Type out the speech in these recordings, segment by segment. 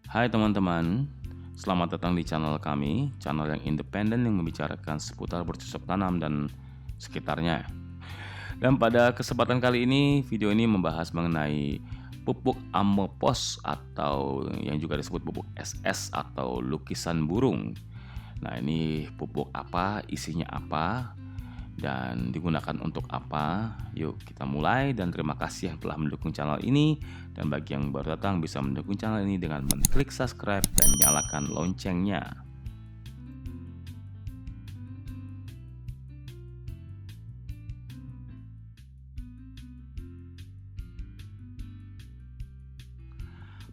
Hai teman-teman, selamat datang di channel kami, channel yang independen yang membicarakan seputar bercocok tanam dan sekitarnya. Dan pada kesempatan kali ini, video ini membahas mengenai pupuk amopos atau yang juga disebut pupuk SS atau lukisan burung. Nah, ini pupuk apa, isinya apa, dan digunakan untuk apa? Yuk kita mulai, dan terima kasih yang telah mendukung channel ini. Dan bagi yang baru datang bisa mendukung channel ini dengan mengklik subscribe dan nyalakan loncengnya.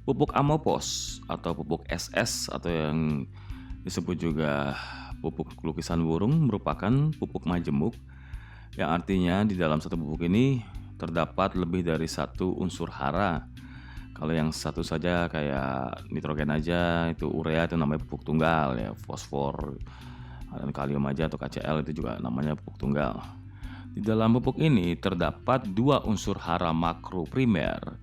Pupuk amopos atau pupuk SS atau yang disebut juga pupuk lukisan burung merupakan pupuk majemuk yang artinya di dalam satu pupuk ini terdapat lebih dari satu unsur hara. Kalau yang satu saja kayak nitrogen aja itu urea itu namanya pupuk tunggal ya, fosfor dan kalium aja atau KCl itu juga namanya pupuk tunggal. Di dalam pupuk ini terdapat dua unsur hara makro primer.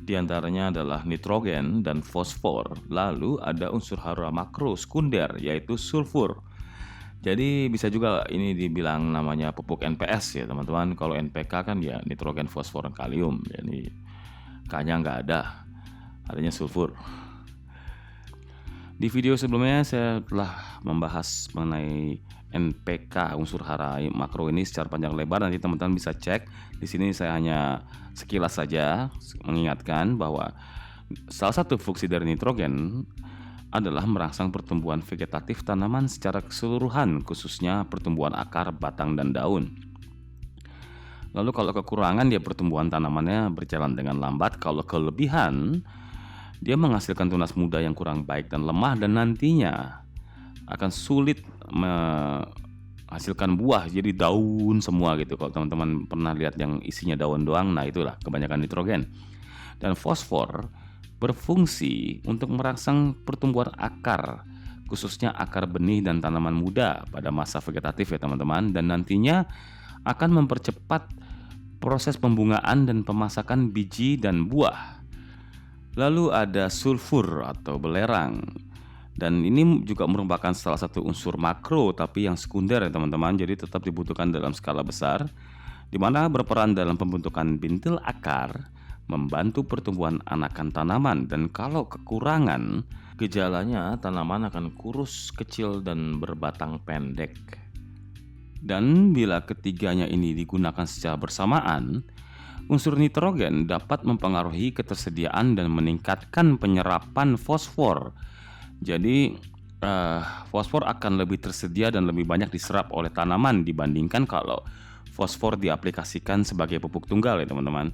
Di antaranya adalah nitrogen dan fosfor. Lalu ada unsur hara makro sekunder yaitu sulfur. Jadi bisa juga ini dibilang namanya pupuk NPS ya teman-teman. Kalau NPK kan ya nitrogen, fosfor, dan kalium. Jadi K-nya nggak ada, adanya sulfur. Di video sebelumnya saya telah membahas mengenai NPK unsur hara makro ini secara panjang lebar. Nanti teman-teman bisa cek. Di sini saya hanya sekilas saja mengingatkan bahwa salah satu fungsi dari nitrogen adalah merangsang pertumbuhan vegetatif tanaman secara keseluruhan, khususnya pertumbuhan akar, batang, dan daun. Lalu kalau kekurangan, dia pertumbuhan tanamannya berjalan dengan lambat. Kalau kelebihan, dia menghasilkan tunas muda yang kurang baik dan lemah, dan nantinya akan sulit menghasilkan buah, jadi daun semua gitu. Kalau teman-teman pernah lihat yang isinya daun doang, nah itulah kebanyakan nitrogen. Dan fosfor berfungsi untuk merangsang pertumbuhan akar, khususnya akar benih dan tanaman muda pada masa vegetatif ya teman-teman, dan nantinya akan mempercepat proses pembungaan dan pemasakan biji dan buah. Lalu ada sulfur atau belerang, dan ini juga merupakan salah satu unsur makro tapi yang sekunder ya teman-teman, jadi tetap dibutuhkan dalam skala besar, di mana berperan dalam pembentukan bintil akar, membantu pertumbuhan anakan tanaman. Dan kalau kekurangan, gejalanya tanaman akan kurus, kecil, dan berbatang pendek. Dan bila ketiganya ini digunakan secara bersamaan, unsur nitrogen dapat mempengaruhi ketersediaan dan meningkatkan penyerapan fosfor. Jadi fosfor akan lebih tersedia dan lebih banyak diserap oleh tanaman dibandingkan kalau fosfor diaplikasikan sebagai pupuk tunggal ya teman-teman.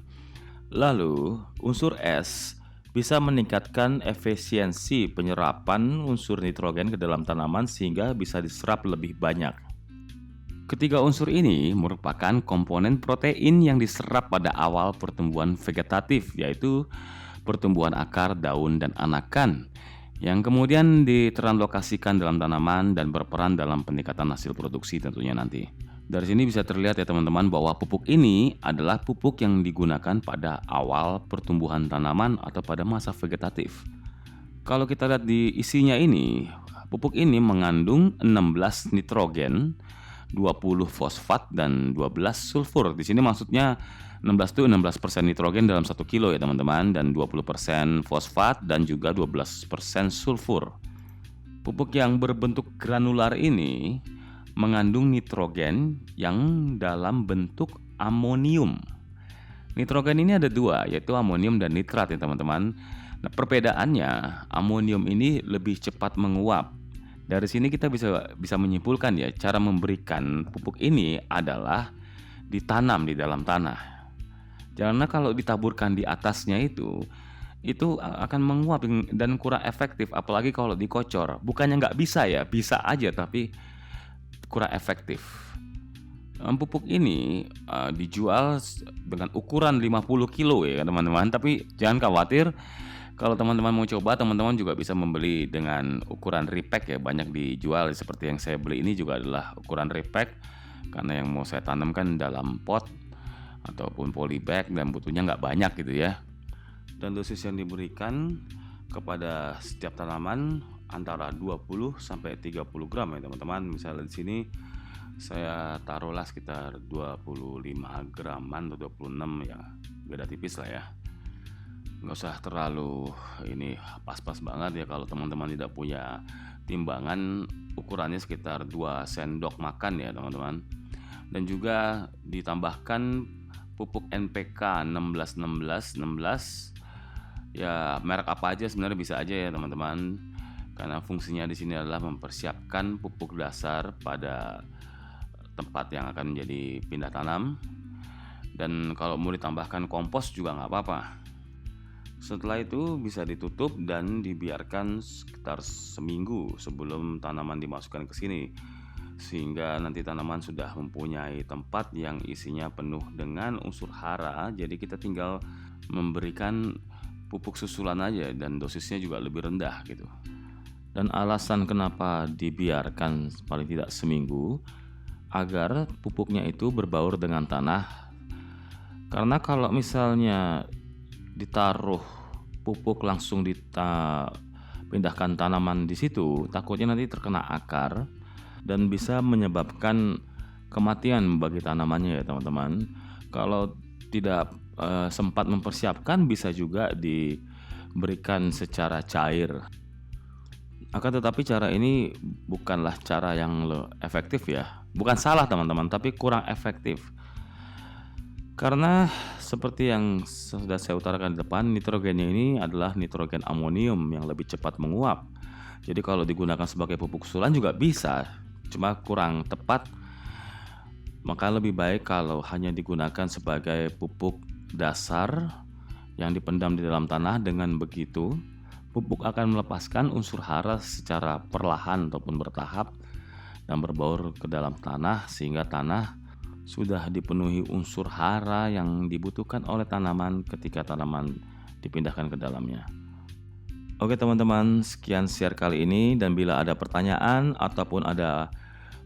Lalu unsur S bisa meningkatkan efisiensi penyerapan unsur nitrogen ke dalam tanaman sehingga bisa diserap lebih banyak. Ketiga unsur ini merupakan komponen protein yang diserap pada awal pertumbuhan vegetatif, yaitu pertumbuhan akar, daun, dan anakan, yang kemudian ditranslokasikan dalam tanaman dan berperan dalam peningkatan hasil produksi tentunya nanti. Dari sini bisa terlihat ya teman-teman bahwa pupuk ini adalah pupuk yang digunakan pada awal pertumbuhan tanaman atau pada masa vegetatif. Kalau kita lihat di isinya ini, pupuk ini mengandung 16 nitrogen, 20 fosfat, dan 12 sulfur. Di sini maksudnya 16 itu 16% nitrogen dalam 1 kilo ya teman-teman, dan 20% fosfat dan juga 12% sulfur. Pupuk yang berbentuk granular ini mengandung nitrogen yang dalam bentuk amonium. Nitrogen ini ada dua, yaitu amonium dan nitrat ya teman-teman. Nah, perbedaannya, amonium ini lebih cepat menguap. Dari sini kita bisa menyimpulkan ya, cara memberikan pupuk ini adalah ditanam di dalam tanah. Karena kalau ditaburkan di atasnya itu akan menguap dan kurang efektif, apalagi kalau dikocor. Bukannya nggak bisa ya, bisa aja tapi kurang efektif. Pupuk ini dijual dengan ukuran 50 kilo ya teman-teman, tapi jangan khawatir. Kalau teman-teman mau coba, teman-teman juga bisa membeli dengan ukuran repack ya, banyak dijual. Seperti yang saya beli ini juga adalah ukuran repack, karena yang mau saya tanam kan dalam pot ataupun polybag dan butuhnya nggak banyak gitu ya. Dan dosis yang diberikan kepada setiap tanaman antara 20 sampai 30 gram ya teman-teman. Misalnya di sini saya taruhlah sekitar 25 graman atau 26 ya, beda tipis lah ya. Nggak usah terlalu ini pas-pas banget ya. Kalau teman-teman tidak punya timbangan, ukurannya sekitar 2 sendok makan ya teman-teman. Dan juga ditambahkan pupuk NPK 16 ya, merek apa aja sebenarnya bisa aja ya teman-teman, karena fungsinya di sini adalah mempersiapkan pupuk dasar pada tempat yang akan menjadi pindah tanam. Dan kalau mau ditambahkan kompos juga nggak apa-apa. Setelah itu bisa ditutup dan dibiarkan sekitar seminggu sebelum tanaman dimasukkan ke sini, sehingga nanti tanaman sudah mempunyai tempat yang isinya penuh dengan unsur hara. Jadi kita tinggal memberikan pupuk susulan aja dan dosisnya juga lebih rendah gitu. Dan alasan kenapa dibiarkan paling tidak seminggu, agar pupuknya itu berbaur dengan tanah. Karena kalau misalnya ditaruh pupuk langsung pindahkan tanaman di situ, takutnya nanti terkena akar dan bisa menyebabkan kematian bagi tanamannya ya teman-teman. Kalau tidak sempat mempersiapkan, bisa juga diberikan secara cair. Akan tetapi cara ini bukanlah cara yang efektif ya. Bukan salah teman-teman, tapi kurang efektif. Karena seperti yang sudah saya utarakan di depan, nitrogennya ini adalah nitrogen amonium yang lebih cepat menguap. Jadi kalau digunakan sebagai pupuk susulan juga bisa, cuma kurang tepat. Maka lebih baik kalau hanya digunakan sebagai pupuk dasar yang dipendam di dalam tanah. Dengan begitu, pupuk akan melepaskan unsur hara secara perlahan ataupun bertahap dan berbaur ke dalam tanah, sehingga tanah sudah dipenuhi unsur hara yang dibutuhkan oleh tanaman ketika tanaman dipindahkan ke dalamnya. Oke teman-teman, sekian share kali ini, dan bila ada pertanyaan ataupun ada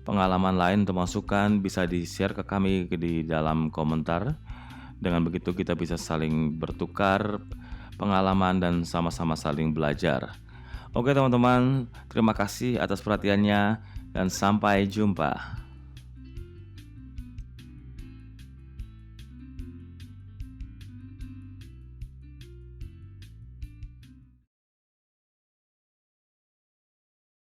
pengalaman lain atau masukan, bisa di-share ke kami di dalam komentar. Dengan begitu kita bisa saling bertukar pengalaman dan sama-sama saling belajar. Oke teman-teman, terima kasih atas perhatiannya dan sampai jumpa.